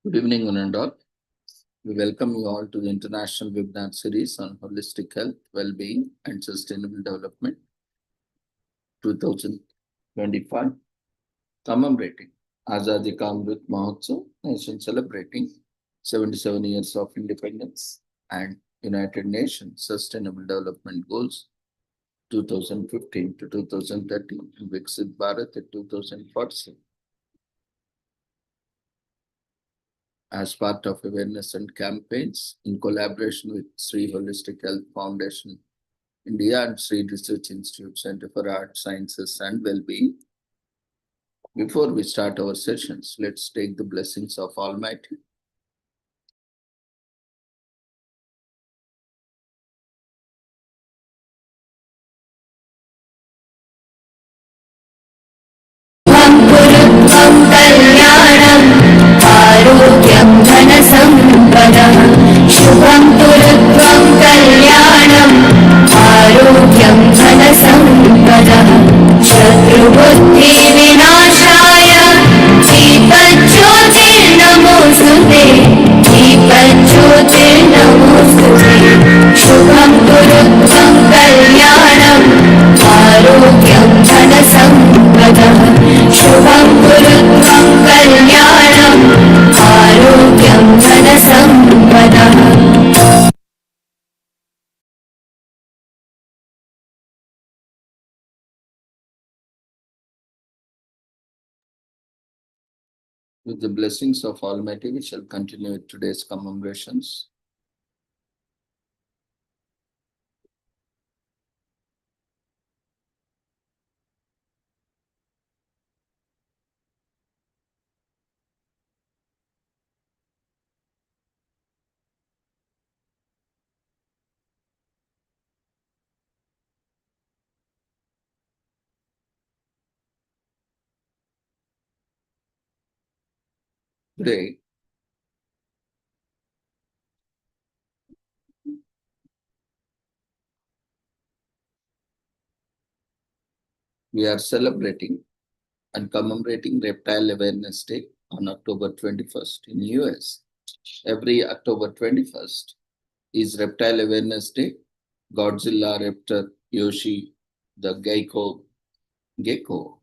Good evening, one and all. We welcome you all to the International Webinar Series on Holistic Health, Well-being and Sustainable Development 2025, commemorating Azadi Ka Amrit Mahotsav, nation celebrating 77 years of independence and United Nations Sustainable Development Goals 2015 to 2030 and Viksit Bharat at 2047. As part of awareness and campaigns in collaboration with Sri Holistic Health Foundation, India and Sri Research Institute Center for Art, Sciences and Wellbeing. Before we start our sessions, let's take the blessings of Almighty. आरोग्यं धनसम्पदः शुभं कुरुत्वं कल्याणम् आरोग्यं धनसम्पदः शत्रुबुद्धिविनाशाय दीपज्योतिर्नमोऽस्तुते दीपज्योतिर्नमोऽस्तुते शुभं कुरुत्वं कल्याणम् आरोग्यं धनसम्पदः शुभं कुरुत्वं कल्याणम् आरोग्यं धनसम्पदः With the blessings of Almighty, we shall continue with today's commemorations. Today, we are celebrating and commemorating Reptile Awareness Day on October 21st in US. Every October 21st is Reptile Awareness Day. Godzilla, Raptor, Yoshi, the gecko,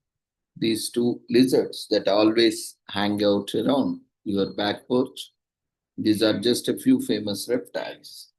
these two lizards that always hang out around your back porch. These are just a few famous reptiles.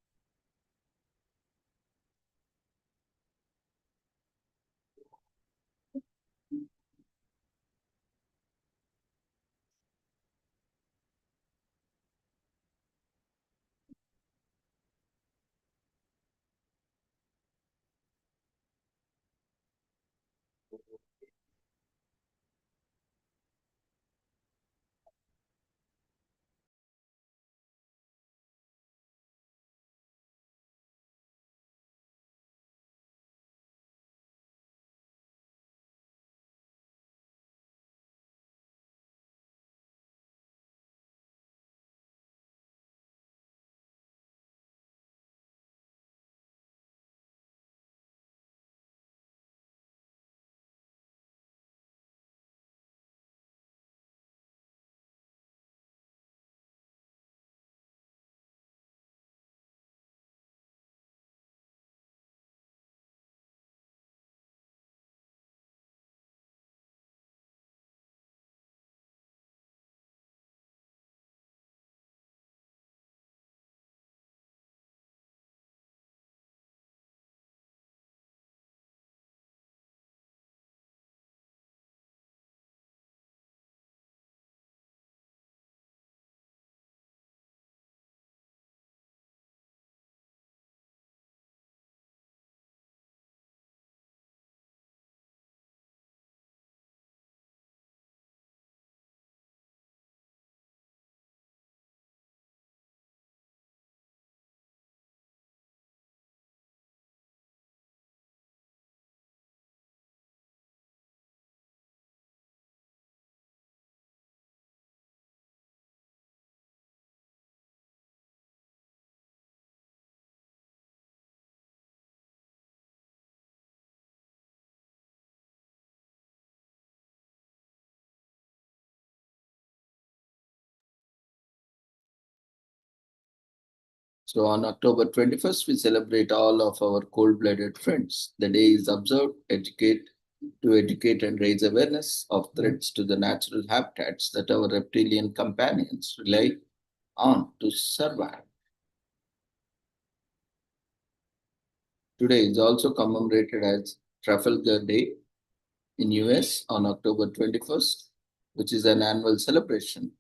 So on October 21st, we celebrate all of our cold-blooded friends. The day is observed to educate and raise awareness of threats to the natural habitats that our reptilian companions rely on to survive. Today is also commemorated as Trafalgar Day in US on October 21st, which is an annual celebration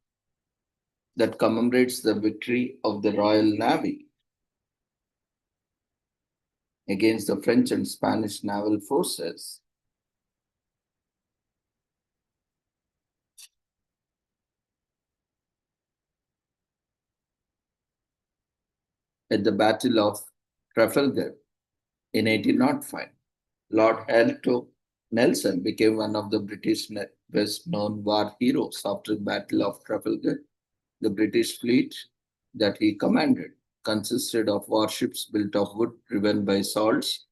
that commemorates the victory of the Royal Navy against the French and Spanish naval forces. At the Battle of Trafalgar in 1805. Lord Hailto Nelson became one of the British best known war heroes after the Battle of Trafalgar. The British fleet that he commanded consisted of warships built of wood driven by swords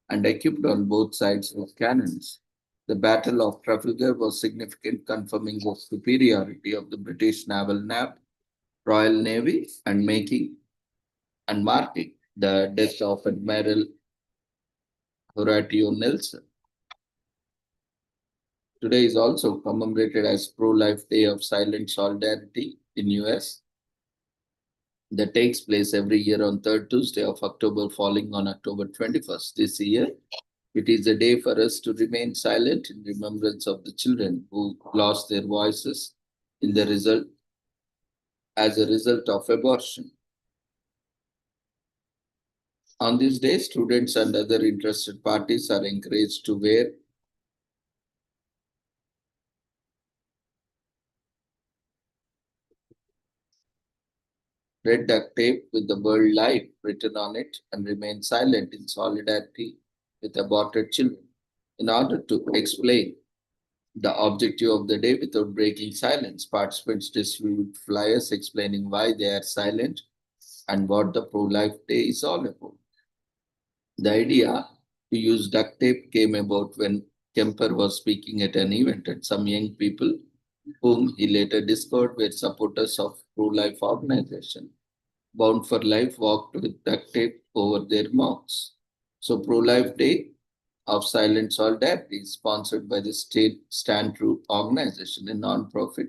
and equipped on both sides with cannons. The Battle of Trafalgar was significant, confirming the superiority of the British Royal Navy and marking the death of Admiral Horatio Nelson. Today is also commemorated as Pro-Life Day of Silent Solidarity in US that takes place every year on third Tuesday of October falling on October 21st. This year, it is a day for us to remain silent in remembrance of the children who lost their voices in the result as a result of abortion. On this day, students and other interested parties are encouraged to wear red duct tape with the word life written on it and remain silent in solidarity with aborted children. In order to explain the objective of the day without breaking silence, participants distribute flyers explaining why they are silent and what the pro-life day is all about. The idea to use duct tape came about when Kemper was speaking at an event and some young people whom he later discovered were supporters of pro-life organization. Bound for Life walked with duct tape over their mouths. So Pro-Life Day of Silent Solidarity is sponsored by the State Stand True organization, a non-profit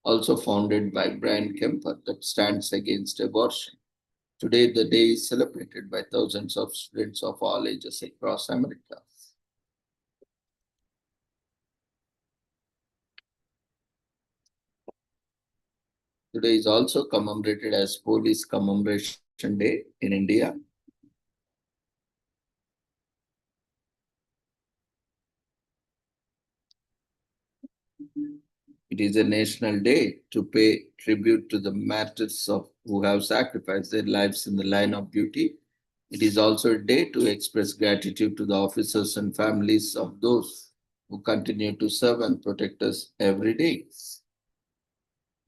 also founded by Brian Kemper that stands against abortion. Today, the day is celebrated by thousands of students of all ages across America. Today is also commemorated as Police Commemoration Day in India. It is a national day to pay tribute to the martyrs who have sacrificed their lives in the line of duty. It is also a day to express gratitude to the officers and families of those who continue to serve and protect us every day.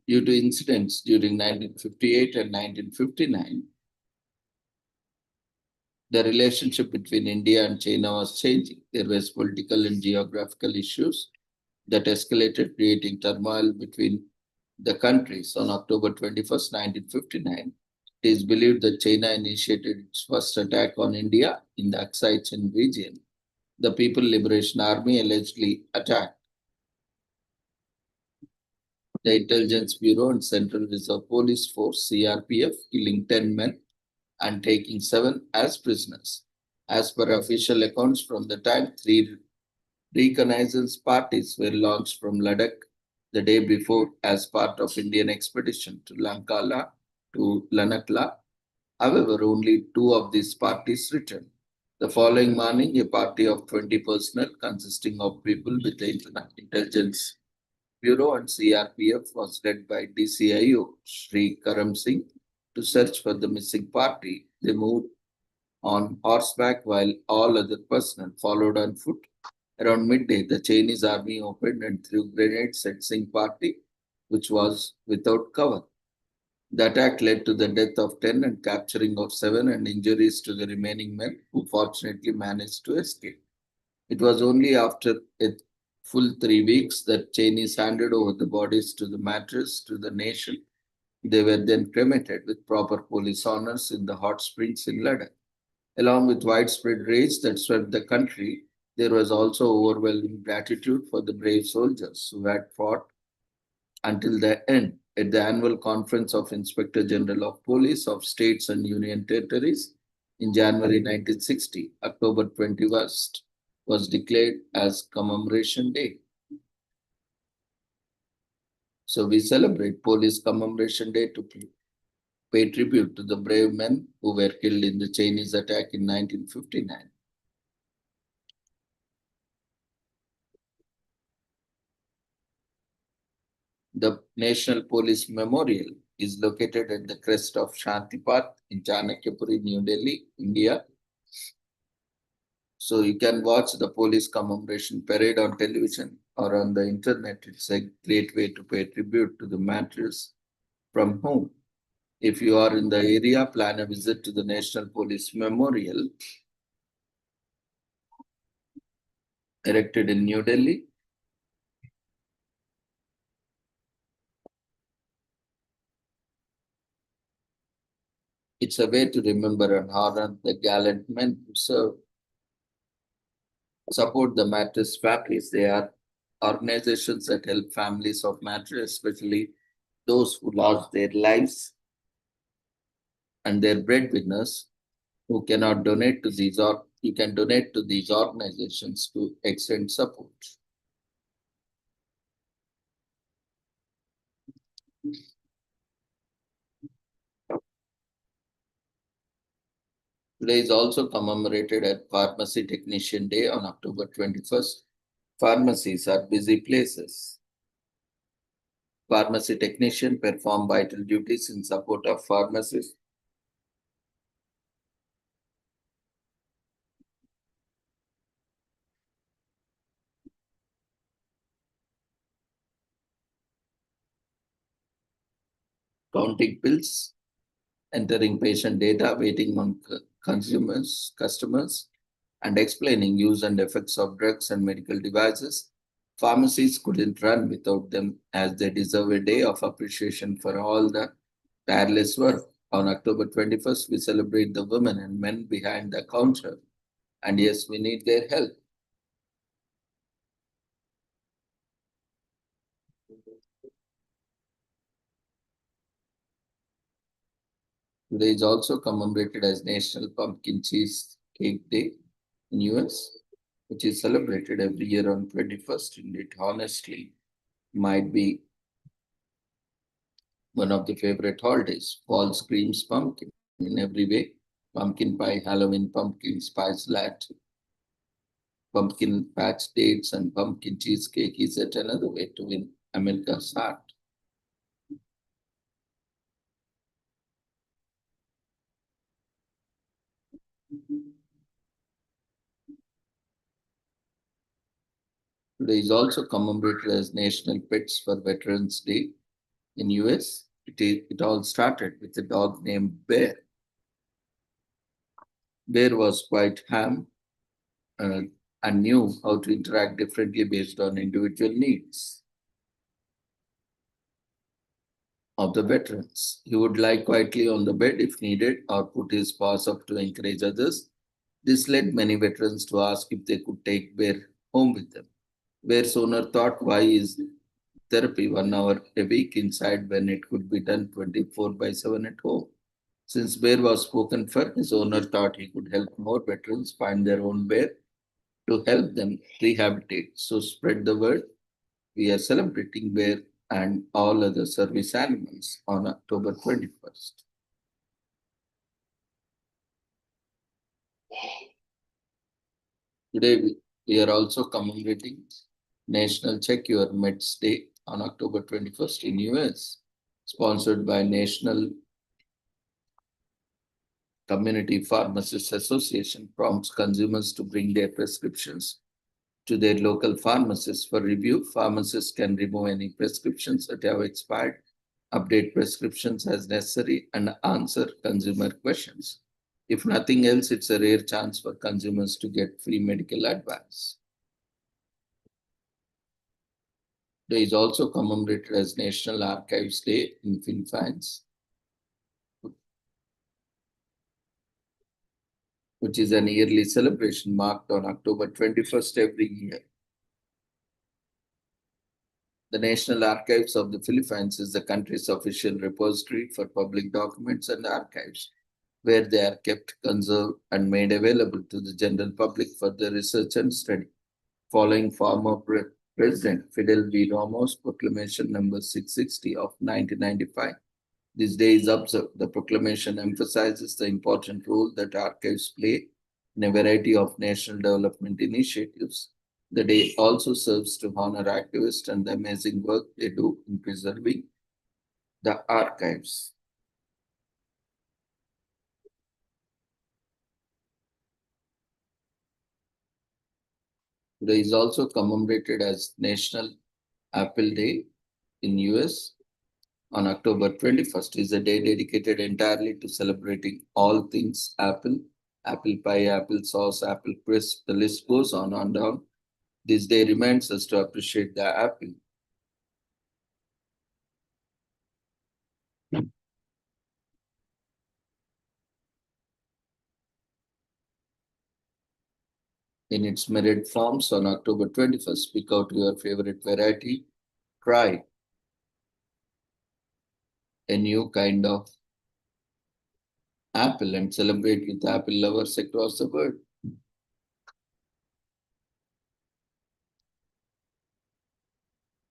Due to incidents during 1958 and 1959, the relationship between India and China was changing. There was political and geographical issues that escalated, creating turmoil between the countries. On October 21st, 1959, it is believed that China initiated its first attack on India in the Aksai Chin region. The People Liberation Army allegedly attacked the Intelligence Bureau and Central Reserve Police Force (CRPF), killing 10 men and taking 7 as prisoners. As per official accounts from the time, 3 reconnaissance parties were launched from Ladakh the day before as part of Indian expedition to Lanakla. However, only 2 of these parties returned. The following morning, a party of 20 personnel consisting of people with the Intelligence Bureau and CRPF was led by DCIO Sri Karam Singh to search for the missing party. They moved on horseback while all other personnel followed on foot. Around midday, the Chinese army opened and threw grenades at Singh party, which was without cover. The attack led to the death of 10 and capturing of 7 and injuries to the remaining men who fortunately managed to escape. It was only after a full 3 weeks that Chinese handed over the bodies to the martyrs to the nation They were then cremated with proper police honors in the hot springs in Ladakh. Along with widespread rage that swept the country, there was also overwhelming gratitude for the brave soldiers who had fought until the end. At the annual conference of Inspector General of Police of States and Union Territories in January 1960, October 21st was declared as Commemoration Day. So we celebrate Police Commemoration Day to pay tribute to the brave men who were killed in the Chinese attack in 1959. The National Police Memorial is located at the crest of Shantipat in Chanakyapuri, New Delhi, India. So you can watch the police commemoration parade on television or on the internet. It's a great way to pay tribute to the martyrs from home. If you are in the area, plan a visit to the National Police Memorial erected in New Delhi. It's a way to remember and honor the gallant men who serve, support the martyrs' families. They are organizations that help families of martyrs, especially those who lost their lives and their breadwinners who cannot donate to these, or you can donate to these organizations to extend support. Today is also commemorated as Pharmacy Technician Day on October 21st. Pharmacies are busy places. Pharmacy technician perform vital duties in support of pharmacists. Counting pills, entering patient data, waiting on customers, and explaining use and effects of drugs and medical devices. Pharmacies couldn't run without them, as they deserve a day of appreciation for all the tireless work. On October 21st, we celebrate the women and men behind the counter. And yes, we need their help. Today is also commemorated as National Pumpkin Cheese Cake Day in US, which is celebrated every year on 21st. And it honestly might be one of the favorite holidays. Fall screams pumpkin in every way. Pumpkin pie, Halloween pumpkin spice latte, pumpkin patch dates, and pumpkin cheesecake is yet another way to win America's heart. Today is also commemorated as National Pets for Veterans Day in US. It all started with a dog named Bear. Bear was quite ham and knew how to interact differently based on individual needs of the veterans. He would lie quietly on the bed if needed or put his paws up to encourage others. This led many veterans to ask if they could take Bear home with them. Bear's owner thought, why is therapy 1 hour a week inside when it could be done 24/7 at home? Since Bear was spoken for, his owner thought he could help more veterans find their own bear to help them rehabilitate. So spread the word. We are celebrating Bear and all other service animals on October 21st. Today, we are also commemorating National Check Your Meds Day on October 21st in US, sponsored by National Community Pharmacists Association, prompts consumers to bring their prescriptions to their local pharmacist for review. Pharmacists can remove any prescriptions that have expired, update prescriptions as necessary, and answer consumer questions. If nothing else, it's a rare chance for consumers to get free medical advice. Day is also commemorated as National Archives Day in Philippines, which is an yearly celebration marked on October 21st every year. The National Archives of the Philippines is the country's official repository for public documents and archives, where they are kept, conserved, and made available to the general public for their research and study. Following former President Fidel V. Ramos' proclamation number 660 of 1995, this day is observed. The proclamation emphasizes the important role that archives play in a variety of national development initiatives. The day also serves to honor activists and the amazing work they do in preserving the archives. Today is also commemorated as National Apple Day in US on October 21st. Is a day dedicated entirely to celebrating all things Apple, apple pie, apple sauce, apple crisp. The list goes on and on. This day reminds us to appreciate the apple. In its myriad forms on October 21st, pick out your favorite variety, try a new kind of apple and celebrate with apple lovers across the world.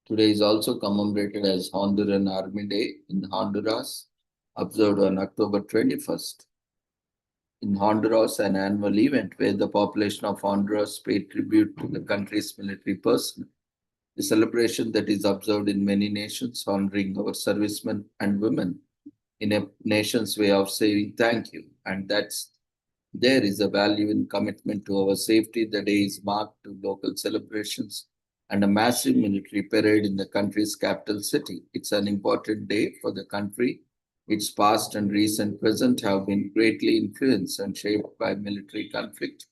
Today is also commemorated as Honduran Army Day in Honduras, observed on October 21st. In Honduras, an annual event where the population of Honduras paid tribute to the country's military personnel. A celebration that is observed in many nations, honoring our servicemen and women in a nation's way of saying thank you. And that's there is a value in commitment to our safety. The day is marked to local celebrations and a massive military parade in the country's capital city. It's an important day for the country. Its past and recent present have been greatly influenced and shaped by military conflict.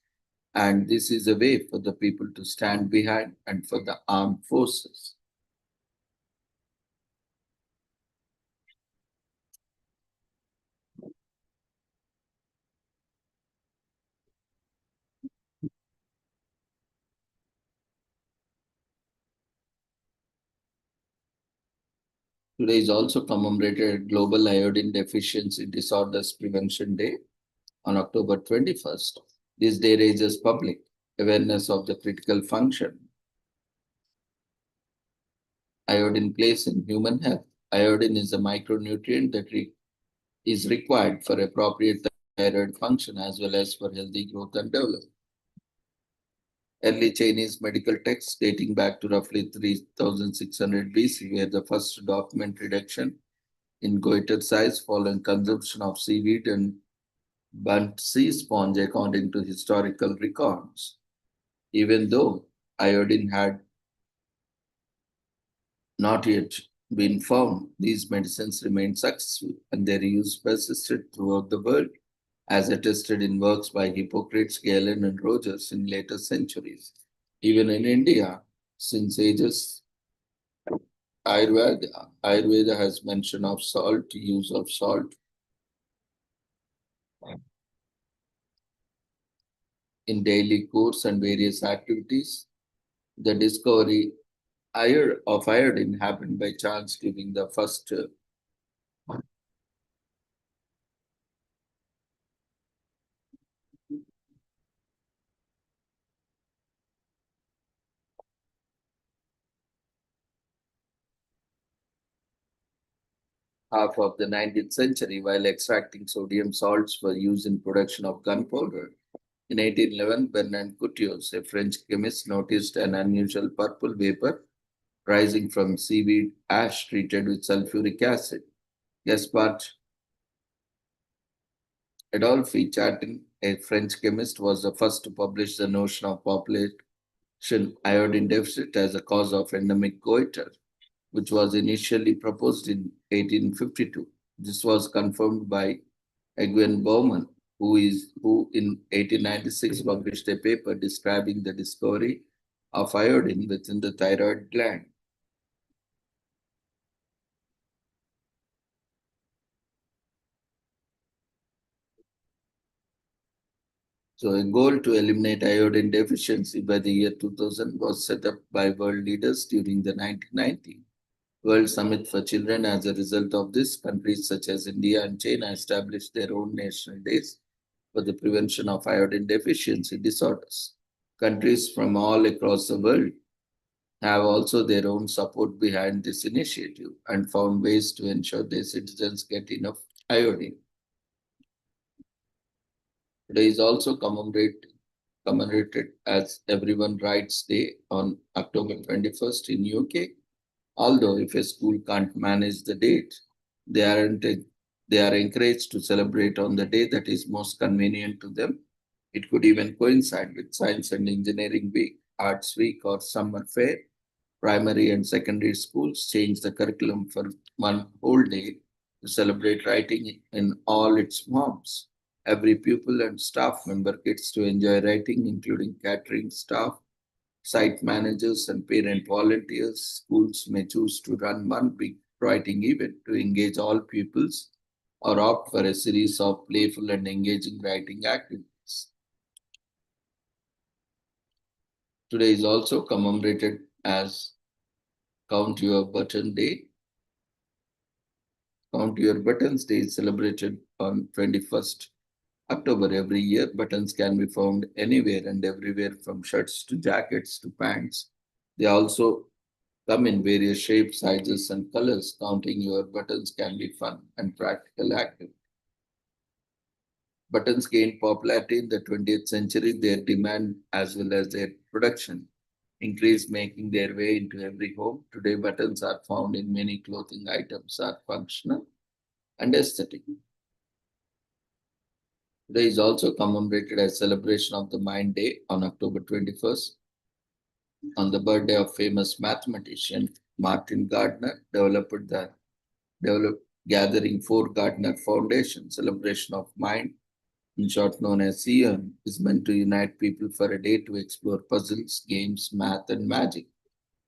And this is a way for the people to stand behind and for the armed forces. Today is also commemorated Global Iodine Deficiency Disorders Prevention Day on October 21st. This day raises public awareness of the critical function iodine plays in human health. Iodine is a micronutrient that is required for appropriate thyroid function as well as for healthy growth and development. Early Chinese medical texts dating back to roughly 3600 BC were the first document reduction in goiter size following consumption of seaweed and burnt sea sponge according to historical records. Even though iodine had not yet been found, these medicines remained successful and their use persisted throughout the world, as attested in works by Hippocrates, Galen, and Rogers in later centuries. Even in India, since ages, Ayurveda has mention of salt, use of salt in daily course and various activities. The discovery of iodine happened by chance during the first half of the 19th century, while extracting sodium salts for use in production of gunpowder. In 1811, Bernard Coutios, a French chemist, noticed an unusual purple vapor rising from seaweed ash treated with sulfuric acid. Gaspard Adolphe Chatin, a French chemist, was the first to publish the notion of population iodine deficit as a cause of endemic goiter, which was initially proposed in 1852. This was confirmed by Egwin Bowman, who in 1896 published a paper describing the discovery of iodine within the thyroid gland. So a goal to eliminate iodine deficiency by the year 2000 was set up by world leaders during the 1990 World Summit for Children. As a result of this, countries such as India and China established their own national days for the prevention of iodine deficiency disorders. Countries from all across the world have also their own support behind this initiative and found ways to ensure their citizens get enough iodine. Today is also commemorated as Everyone Rights Day on October 21st in UK. Although if a school can't manage the date, they aren't they are encouraged to celebrate on the day that is most convenient to them. It could even coincide with Science and Engineering Week, Arts Week, or Summer Fair. Primary and secondary schools change the curriculum for one whole day to celebrate writing in all its forms. Every pupil and staff member gets to enjoy writing, including catering staff, site managers, and parent volunteers. Schools may choose to run one big writing event to engage all pupils or opt for a series of playful and engaging writing activities. Today is also commemorated as Count Your Button Day. Count Your Buttons Day is celebrated on 21st October every year. Buttons can be found anywhere and everywhere, from shirts to jackets to pants. They also come in various shapes, sizes, and colors. Counting your buttons can be fun and practical activity. Buttons gained popularity in the 20th century. Their demand as well as their production increased, making their way into every home. Today, buttons are found in many clothing items, are functional and aesthetic. Today is also commemorated as celebration of the Mind Day on October 21st. On the birthday of famous mathematician Martin Gardner, developed gathering for Gardner Foundation. Celebration of mind, in short known as CERN, is meant to unite people for a day to explore puzzles, games, math, and magic.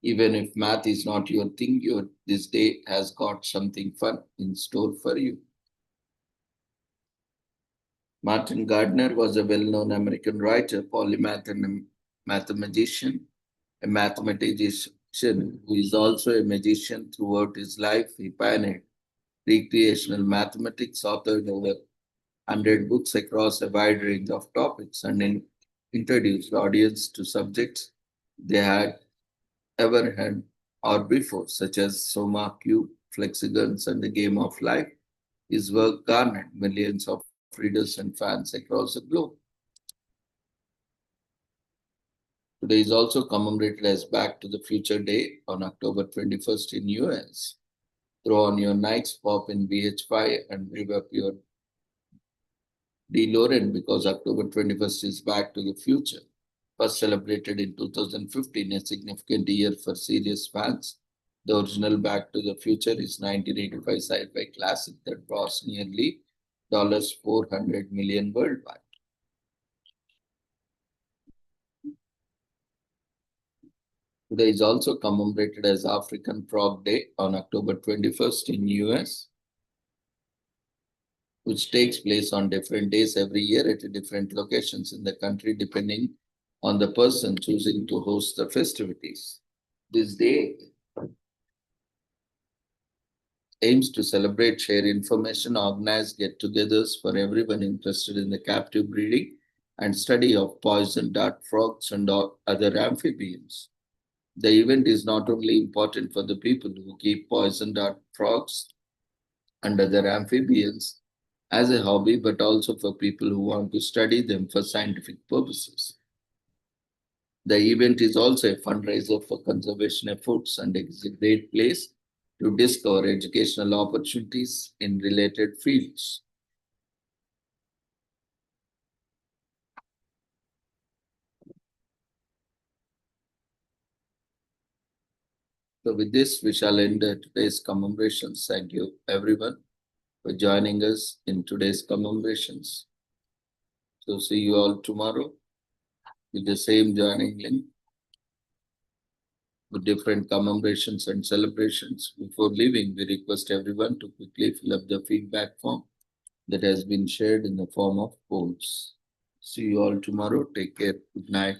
Even if math is not your thing, this day has got something fun in store for you. Martin Gardner was a well-known American writer, polymath, and mathematician. A mathematician who is also a magician throughout his life. He pioneered recreational mathematics, authored over 100 books across a wide range of topics, and introduced the audience to subjects they had ever had or before, such as Soma Cube, Flexigons, and the Game of Life. His work garnered millions of readers and fans across the globe. Today is also commemorated as Back to the Future Day on October 21st in US. Throw on your Nikes, pop in BH5, and rev up your DeLorean, because October 21st is Back to the Future. First celebrated in 2015, a significant year for serious fans. The original Back to the Future is 1985 sci-fi classic that grossed nearly $400 million worldwide. Today is also commemorated as African Frog Day on October 21st in US, which takes place on different days every year at different locations in the country, depending on the person choosing to host the festivities. This day aims to celebrate, share information, organize get-togethers for everyone interested in the captive breeding and study of poison dart frogs and other amphibians. The event is not only important for the people who keep poison dart frogs and other amphibians as a hobby, but also for people who want to study them for scientific purposes. The event is also a fundraiser for conservation efforts and is a great place to discover educational opportunities in related fields. So with this, we shall end today's commemorations. Thank you everyone for joining us in today's commemorations. So see you all tomorrow with the same joining link with different commemorations and celebrations. Before leaving, we request everyone to quickly fill up the feedback form that has been shared in the form of polls. See you all tomorrow. Take care. Good night.